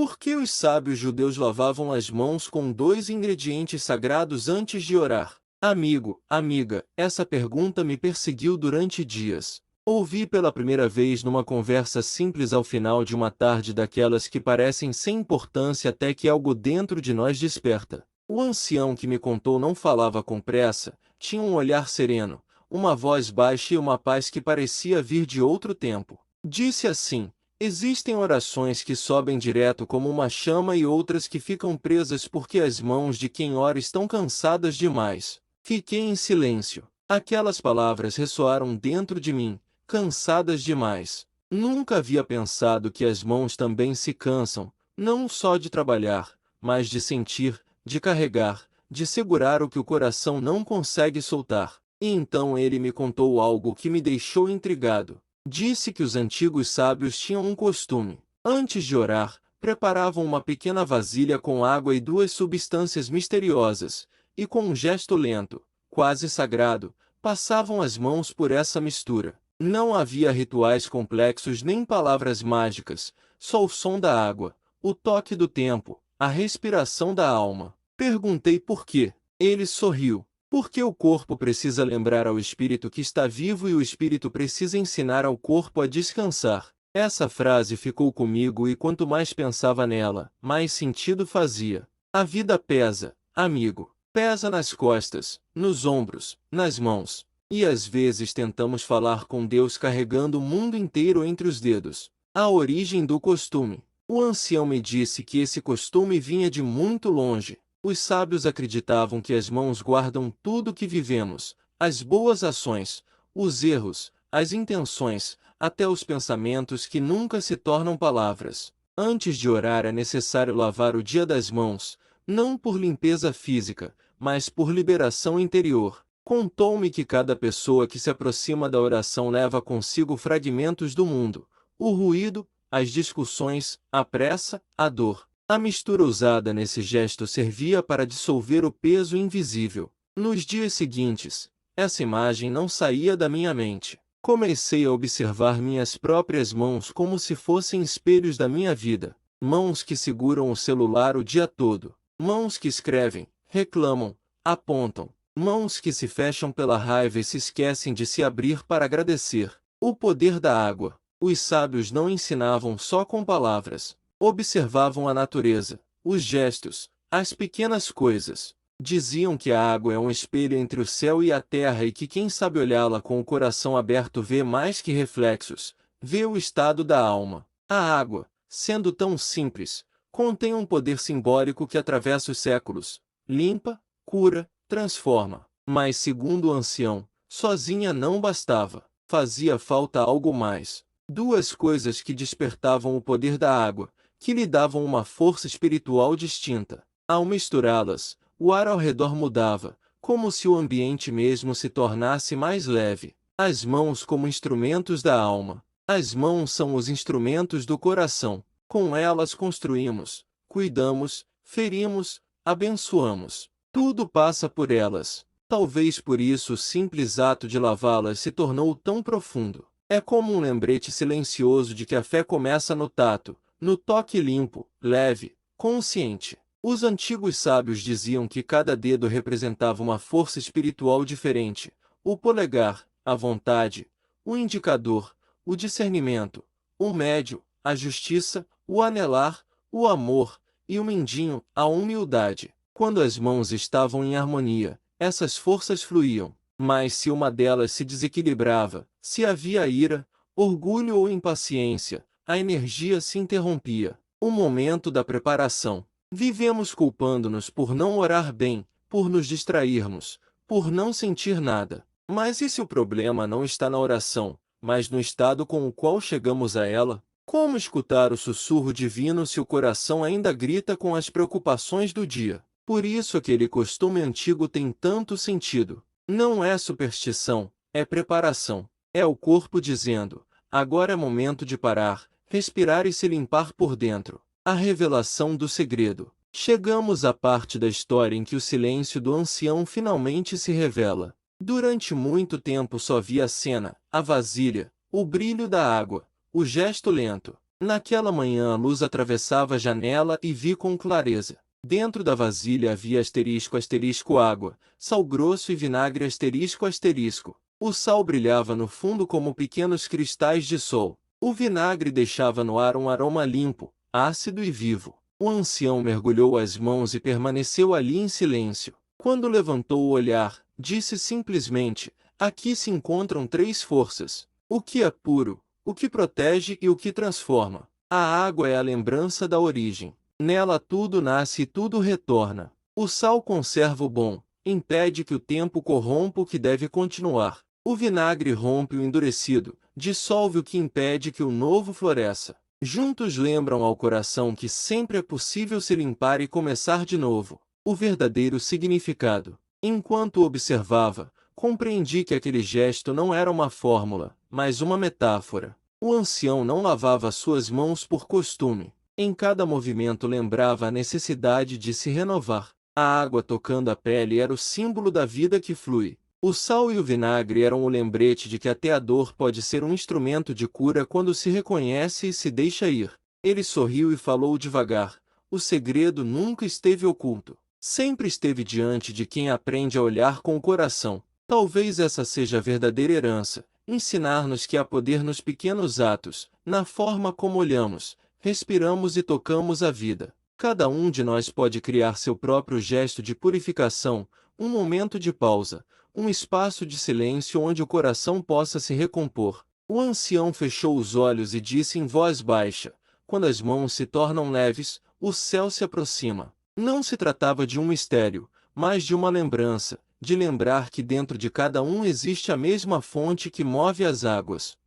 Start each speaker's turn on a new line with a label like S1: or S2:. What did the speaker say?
S1: Por que os sábios judeus lavavam as mãos com dois ingredientes sagrados antes de orar? Amigo, amiga, essa pergunta me perseguiu durante dias. Ouvi pela primeira vez numa conversa simples ao final de uma tarde daquelas que parecem sem importância até que algo dentro de nós desperta. O ancião que me contou não falava com pressa, tinha um olhar sereno, uma voz baixa e uma paz que parecia vir de outro tempo. Disse assim: existem orações que sobem direto como uma chama e outras que ficam presas porque as mãos de quem ora estão cansadas demais. Fiquei em silêncio. Aquelas palavras ressoaram dentro de mim, cansadas demais. Nunca havia pensado que as mãos também se cansam, não só de trabalhar, mas de sentir, de carregar, de segurar o que o coração não consegue soltar. E então ele me contou algo que me deixou intrigado. Disse que os antigos sábios tinham um costume. Antes de orar, preparavam uma pequena vasilha com água e duas substâncias misteriosas, e com um gesto lento, quase sagrado, passavam as mãos por essa mistura. Não havia rituais complexos nem palavras mágicas, só o som da água, o toque do tempo, a respiração da alma. Perguntei por quê. Ele sorriu. Porque o corpo precisa lembrar ao espírito que está vivo e o espírito precisa ensinar ao corpo a descansar. Essa frase ficou comigo e quanto mais pensava nela, mais sentido fazia. A vida pesa, amigo. Pesa nas costas, nos ombros, nas mãos. E às vezes tentamos falar com Deus carregando o mundo inteiro entre os dedos. A origem do costume. O ancião me disse que esse costume vinha de muito longe. Os sábios acreditavam que as mãos guardam tudo o que vivemos, as boas ações, os erros, as intenções, até os pensamentos que nunca se tornam palavras. Antes de orar é necessário lavar o dia das mãos, não por limpeza física, mas por liberação interior. Contou-me que cada pessoa que se aproxima da oração leva consigo fragmentos do mundo, o ruído, as discussões, a pressa, a dor. A mistura usada nesse gesto servia para dissolver o peso invisível. Nos dias seguintes, essa imagem não saía da minha mente. Comecei a observar minhas próprias mãos como se fossem espelhos da minha vida. Mãos que seguram o celular o dia todo. Mãos que escrevem, reclamam, apontam. Mãos que se fecham pela raiva e se esquecem de se abrir para agradecer. O poder da água. Os sábios não ensinavam só com palavras. Observavam a natureza, os gestos, as pequenas coisas. Diziam que a água é um espelho entre o céu e a terra e que quem sabe olhá-la com o coração aberto vê mais que reflexos, vê o estado da alma. A água, sendo tão simples, contém um poder simbólico que atravessa os séculos. Limpa, cura, transforma. Mas segundo o ancião, sozinha não bastava. Fazia falta algo mais. Duas coisas que despertavam o poder da água, que lhe davam uma força espiritual distinta. Ao misturá-las, o ar ao redor mudava, como se o ambiente mesmo se tornasse mais leve. As mãos como instrumentos da alma. As mãos são os instrumentos do coração. Com elas construímos, cuidamos, ferimos, abençoamos. Tudo passa por elas. Talvez por isso o simples ato de lavá-las se tornou tão profundo. É como um lembrete silencioso de que a fé começa no tato, no toque limpo, leve, consciente. Os antigos sábios diziam que cada dedo representava uma força espiritual diferente. O polegar, a vontade, o indicador, o discernimento, o médio, a justiça, o anelar, o amor, e o mindinho, a humildade. Quando as mãos estavam em harmonia, essas forças fluíam. Mas se uma delas se desequilibrava, se havia ira, orgulho ou impaciência, a energia se interrompia. O momento da preparação. Vivemos culpando-nos por não orar bem, por nos distrairmos, por não sentir nada. Mas e se o problema não está na oração, mas no estado com o qual chegamos a ela? Como escutar o sussurro divino se o coração ainda grita com as preocupações do dia? Por isso aquele costume antigo tem tanto sentido. Não é superstição, é preparação. É o corpo dizendo: agora é momento de parar, respirar e se limpar por dentro. A revelação do segredo. Chegamos à parte da história em que o silêncio do ancião finalmente se revela. Durante muito tempo só vi a cena, a vasilha, o brilho da água, o gesto lento. Naquela manhã a luz atravessava a janela e vi com clareza. Dentro da vasilha havia água, sal grosso e vinagre ***. O sal brilhava no fundo como pequenos cristais de sol. O vinagre deixava no ar um aroma limpo, ácido e vivo. O ancião mergulhou as mãos e permaneceu ali em silêncio. Quando levantou o olhar, disse simplesmente: aqui se encontram três forças: o que é puro, o que protege e o que transforma. A água é a lembrança da origem. Nela tudo nasce e tudo retorna. O sal conserva o bom, impede que o tempo corrompa o que deve continuar. O vinagre rompe o endurecido, dissolve o que impede que o novo floresça. Juntos lembram ao coração que sempre é possível se limpar e começar de novo. O verdadeiro significado. Enquanto observava, compreendi que aquele gesto não era uma fórmula, mas uma metáfora. O ancião não lavava suas mãos por costume. Em cada movimento lembrava a necessidade de se renovar. A água tocando a pele era o símbolo da vida que flui. O sal e o vinagre eram o lembrete de que até a dor pode ser um instrumento de cura quando se reconhece e se deixa ir. Ele sorriu e falou devagar. O segredo nunca esteve oculto. Sempre esteve diante de quem aprende a olhar com o coração. Talvez essa seja a verdadeira herança. Ensinar-nos que há poder nos pequenos atos, na forma como olhamos, respiramos e tocamos a vida. Cada um de nós pode criar seu próprio gesto de purificação, um momento de pausa, um espaço de silêncio onde o coração possa se recompor. O ancião fechou os olhos e disse em voz baixa: quando as mãos se tornam leves, o céu se aproxima. Não se tratava de um mistério, mas de uma lembrança, de lembrar que dentro de cada um existe a mesma fonte que move as águas.